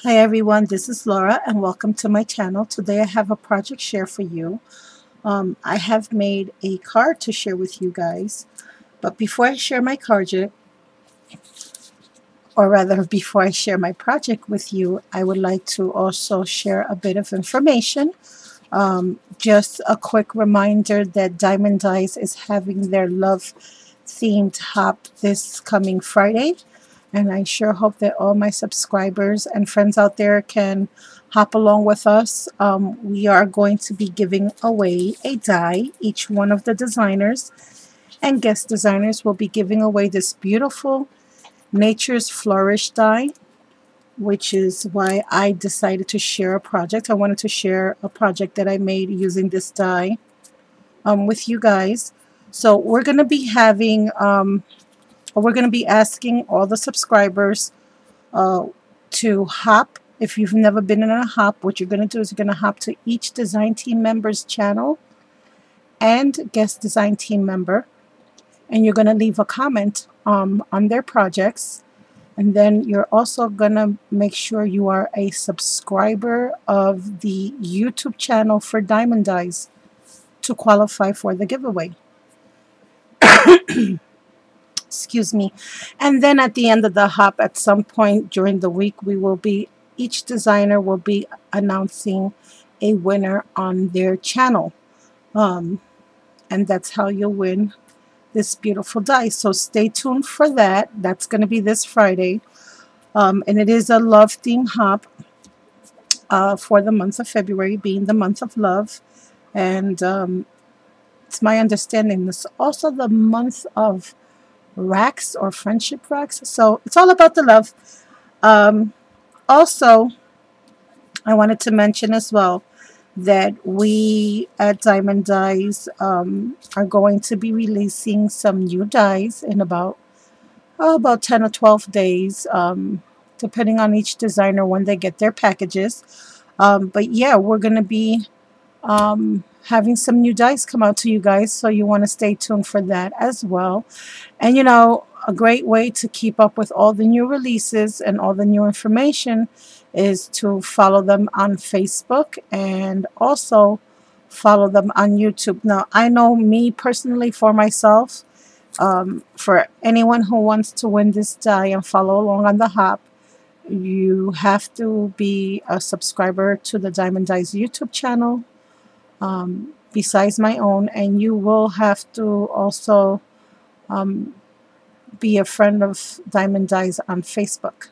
Hi everyone, this is Laura and welcome to my channel. Today I have a project share for you. I have made a card to share with you guys, but before I share my project, or rather before I share my project with you, I would like to also share a bit of information. Just a quick reminder that Diamond Dice is having their love themed hop this coming Friday. And I sure hope that all my subscribers and friends out there can hop along with us. We are going to be giving away a die. Each one of the designers and guest designers will be giving away this beautiful Nature's Flourish die, which is why I decided to share a project. I wanted to share a project that I made using this die with you guys. So we're going to be asking all the subscribers uh, to hop. If you've never been in a hop, what you're going to do is you're going to hop to each design team member's channel and guest design team member, and you're going to leave a comment on their projects. And then you're also going to make sure you are a subscriber of the YouTube channel for Diamond Dies to qualify for the giveaway. Excuse me. And then at the end of the hop, at some point during the week, each designer will be announcing a winner on their channel. And that's how you'll win this beautiful die. So stay tuned for that. That's going to be this Friday. And it is a love theme hop for the month of February, being the month of love. And it's my understanding this is also the month of racks or friendship racks. So it's all about the love. Also, I wanted to mention as well that we at Diamond Dies are going to be releasing some new dies in about 10 or 12 days, depending on each designer when they get their packages. But yeah, we're going to be having some new dice come out to you guys, so you want to stay tuned for that as well. And a great way to keep up with all the new releases and all the new information is to follow them on Facebook and also follow them on YouTube. Now, I know me personally, for myself, for anyone who wants to win this die and follow along on the hop, you have to be a subscriber to the Diamond Dies YouTube channel, besides my own, and you will have to also be a friend of Diamond Dies on Facebook.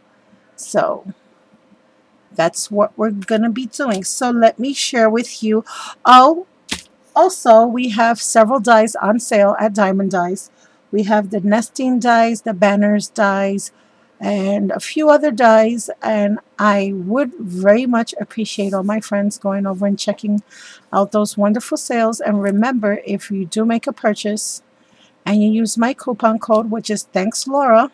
So that's what we're going to be doing. So let me share with you. Oh, also, we have several dies on sale at Diamond Dies. We have the nesting dies, the banners dies, and a few other dies. And I would very much appreciate all my friends going over and checking out those wonderful sales. And remember, if you do make a purchase and you use my coupon code, which is Thanks Laura,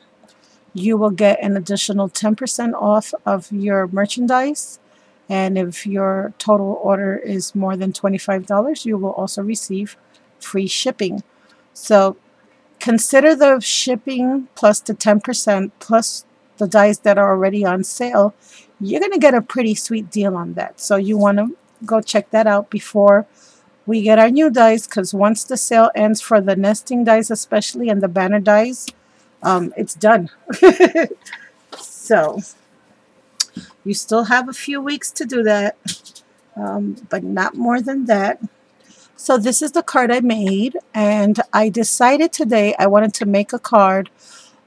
you will get an additional 10% off of your merchandise. And if your total order is more than $25, you will also receive free shipping. So consider the shipping plus the 10% plus the dies that are already on sale. You're going to get a pretty sweet deal on that. So you want to go check that out before we get our new dies, because once the sale ends for the nesting dies especially and the banner dies, it's done. So you still have a few weeks to do that, but not more than that. So this is the card I made, and I decided today I wanted to make a card,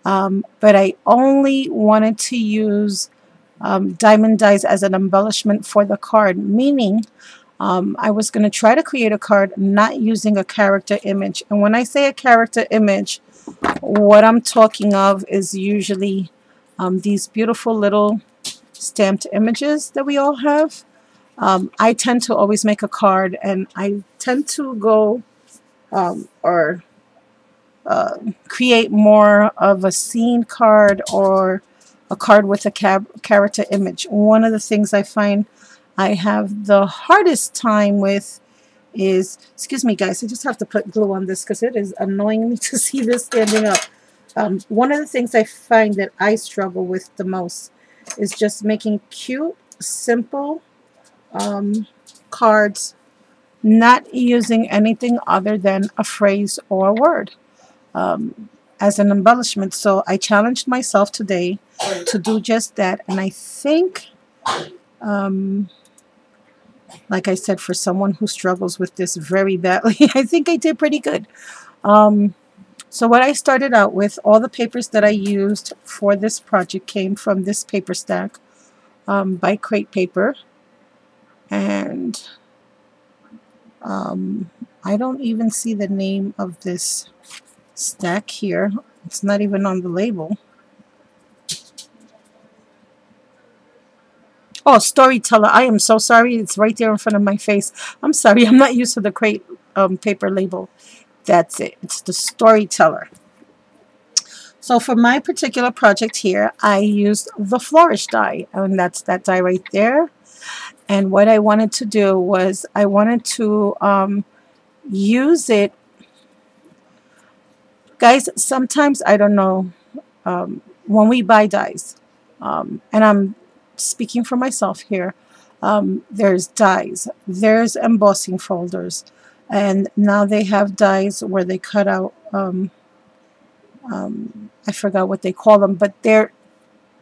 but I only wanted to use Diamond Dies as an embellishment for the card, meaning I was going to try to create a card not using a character image. And when I say a character image, what I'm talking of is usually these beautiful little stamped images that we all have. I tend to always make a card, and I tend to go or create more of a scene card or a card with a character image. One of the things I find I have the hardest time with is, excuse me guys, I just have to put glue on this because it is annoying me to see this standing up. One of the things I find that I struggle with the most is just making cute, simple cards, not using anything other than a phrase or a word as an embellishment. So I challenged myself today to do just that. And I think, like I said, for someone who struggles with this very badly, I think I did pretty good. So what I started out with, all the papers that I used for this project came from this paper stack by Crate Paper. And I don't even see the name of this stack here. It's not even on the label. Oh, Storyteller. I am so sorry. It's right there in front of my face. I'm sorry. I'm not used to the Crate paper label. That's it. It's the Storyteller. So for my particular project here, I used the Flourish die. And that's that die right there. And what I wanted to do was I wanted to use it. Guys, sometimes, I don't know, when we buy dies, and I'm speaking for myself here, there's dies, there's embossing folders, and now they have dies where they cut out, I forgot what they call them, but they're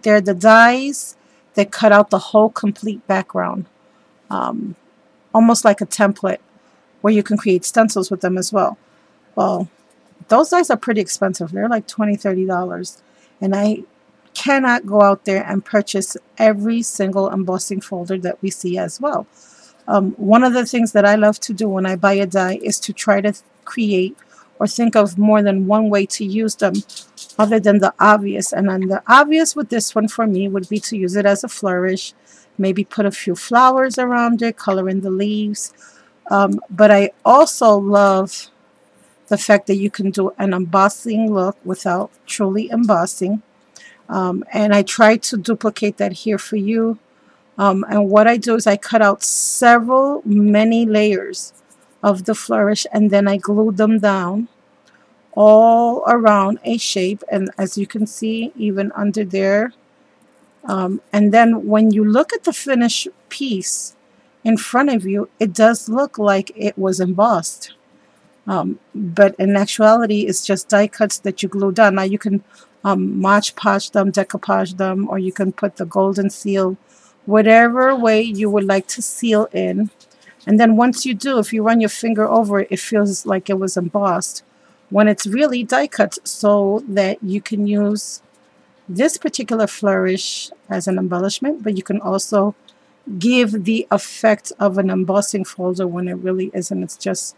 the dies that cut out the whole complete background, almost like a template where you can create stencils with them as well. Well, those dies are pretty expensive. They're like $20, $30. And I cannot go out there and purchase every single embossing folder that we see as well. One of the things that I love to do when I buy a die is to try to create or think of more than one way to use them other than the obvious. And then the obvious with this one for me would be to use it as a flourish, maybe put a few flowers around it, color in the leaves. But I also love the fact that you can do an embossing look without truly embossing. And I try to duplicate that here for you. And what I do is I cut out many layers of the flourish, and then I glue them down all around a shape. And as you can see, even under there. And then when you look at the finished piece in front of you, it does look like it was embossed. But in actuality, it's just die cuts that you glue down. Now you can Mod Podge them, decoupage them, or you can put the golden seal, whatever way you would like to seal in. And then once you do, if you run your finger over it, it feels like it was embossed when it's really die cut, so that you can use this particular flourish as an embellishment, but you can also give the effect of an embossing folder when it really isn't. It's just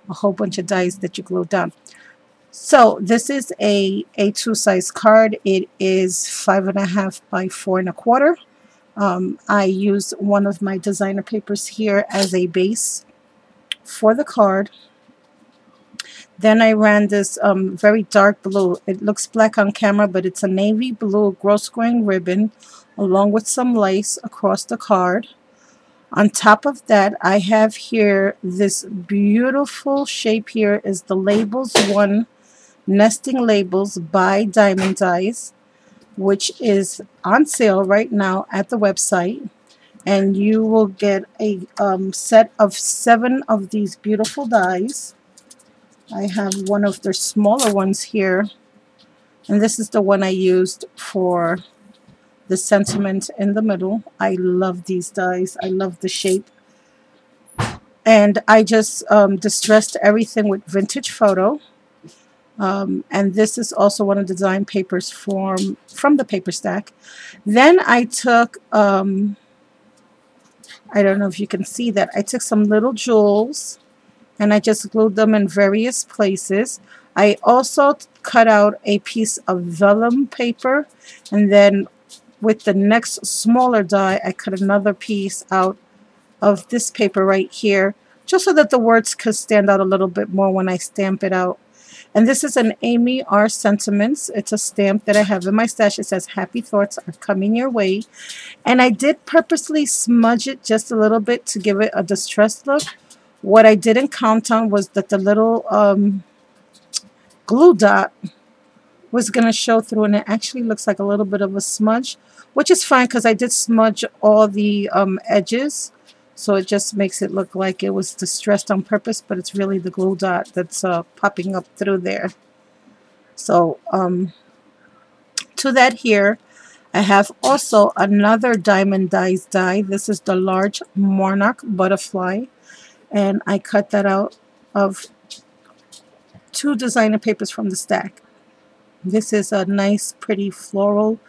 a whole bunch of dies that you glue down. So this is a A2 size card. It is 5.5 by 4.25. I used one of my designer papers here as a base for the card. Then I ran this very dark blue. It looks black on camera, but it's a navy blue gross grain ribbon along with some lace across the card. On top of that, I have here this beautiful shape. Here is the Labels One Nesting Labels by Diamond Dies, which is on sale right now at the website. And you will get a set of 7 of these beautiful dies. I have one of their smaller ones here. And this is the one I used for the sentiment in the middle. I love these dies. I love the shape. And I just distressed everything with Vintage Photo. And this is also one of the design papers from the paper stack. Then I took, I don't know if you can see that, I took some little jewels and I just glued them in various places. I also cut out a piece of vellum paper, and then with the next smaller die, I cut another piece out of this paper right here, just so that the words could stand out a little bit more when I stamp it out. And this is an Amy R. Sentiments. It's a stamp that I have in my stash. It says, "Happy thoughts are coming your way." And I did purposely smudge it just a little bit to give it a distressed look. What I didn't count on was that the little glue dot was going to show through, and it actually looks like a little bit of a smudge, which is fine because I did smudge all the edges, so it just makes it look like it was distressed on purpose, but it's really the glue dot that's popping up through there. So to that here, I have also another Diamond Dies die. This is the large Monarch butterfly, and I cut that out of 2 designer papers from the stack. This is a nice pretty floral,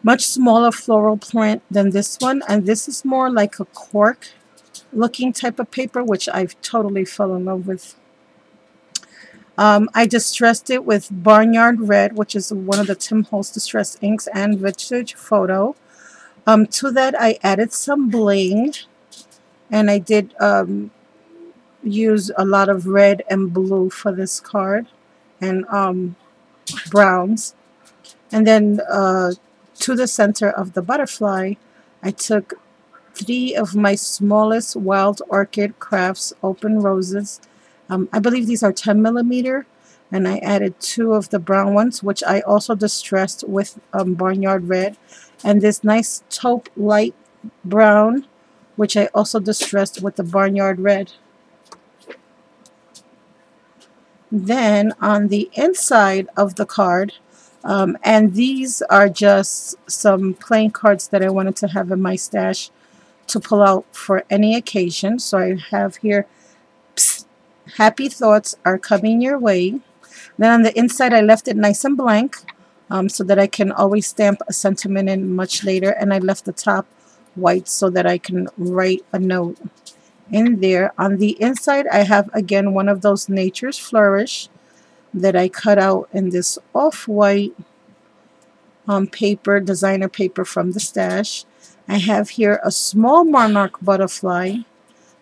much smaller floral print than this one, and this is more like a cork looking type of paper, which I've totally fell in love with. I distressed it with Barnyard Red, which is one of the Tim Holtz Distress inks, and Vintage Photo. To that I added some bling, and I did use a lot of red and blue for this card, and browns. And then to the center of the butterfly, I took 3 of my smallest Wild Orchid Crafts open roses. I believe these are 10 millimeter, and I added 2 of the brown ones, which I also distressed with Barnyard Red, and this nice taupe light brown, which I also distressed with the Barnyard Red. Then on the inside of the card, and these are just some plain cards that I wanted to have in my stash to pull out for any occasion. So I have here, psst, happy thoughts are coming your way. Then on the inside I left it nice and blank, so that I can always stamp a sentiment in much later, and I left the top white so that I can write a note in there. On the inside I have again one of those Nature's Flourish that I cut out in this off-white paper, designer paper from the stash. I have here a small Monarch butterfly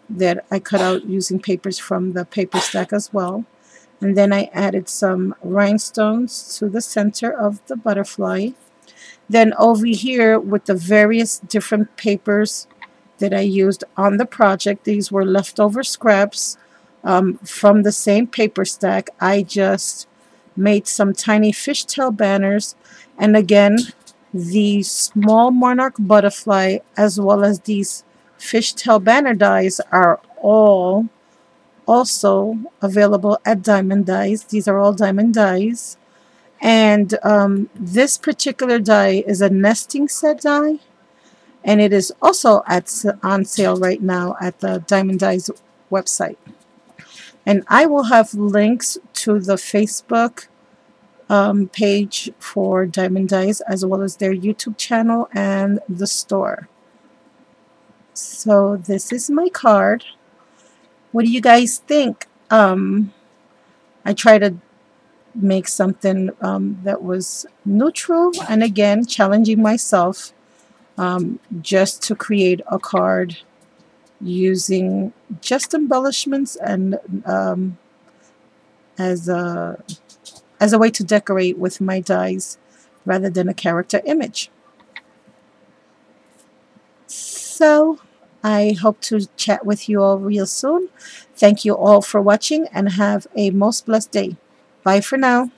that I cut out using papers from the paper stack as well. And then I added some rhinestones to the center of the butterfly. Then over here with the various different papers that I used on the project, these were leftover scraps from the same paper stack. I just made some tiny fishtail banners, and again the small Monarch butterfly as well as these fishtail banner dies are all also available at Diamond Dies. These are all Diamond Dies, and this particular die is a nesting set die, and it is also on sale right now at the Diamond Dies website. And I will have links to the Facebook page for Diamond Dies, as well as their YouTube channel and the store. So this is my card. What do you guys think? I try to make something that was neutral, and again challenging myself just to create a card using just embellishments and as a way to decorate with my dies rather than a character image. So I hope to chat with you all real soon. Thank you all for watching, and have a most blessed day. Bye for now.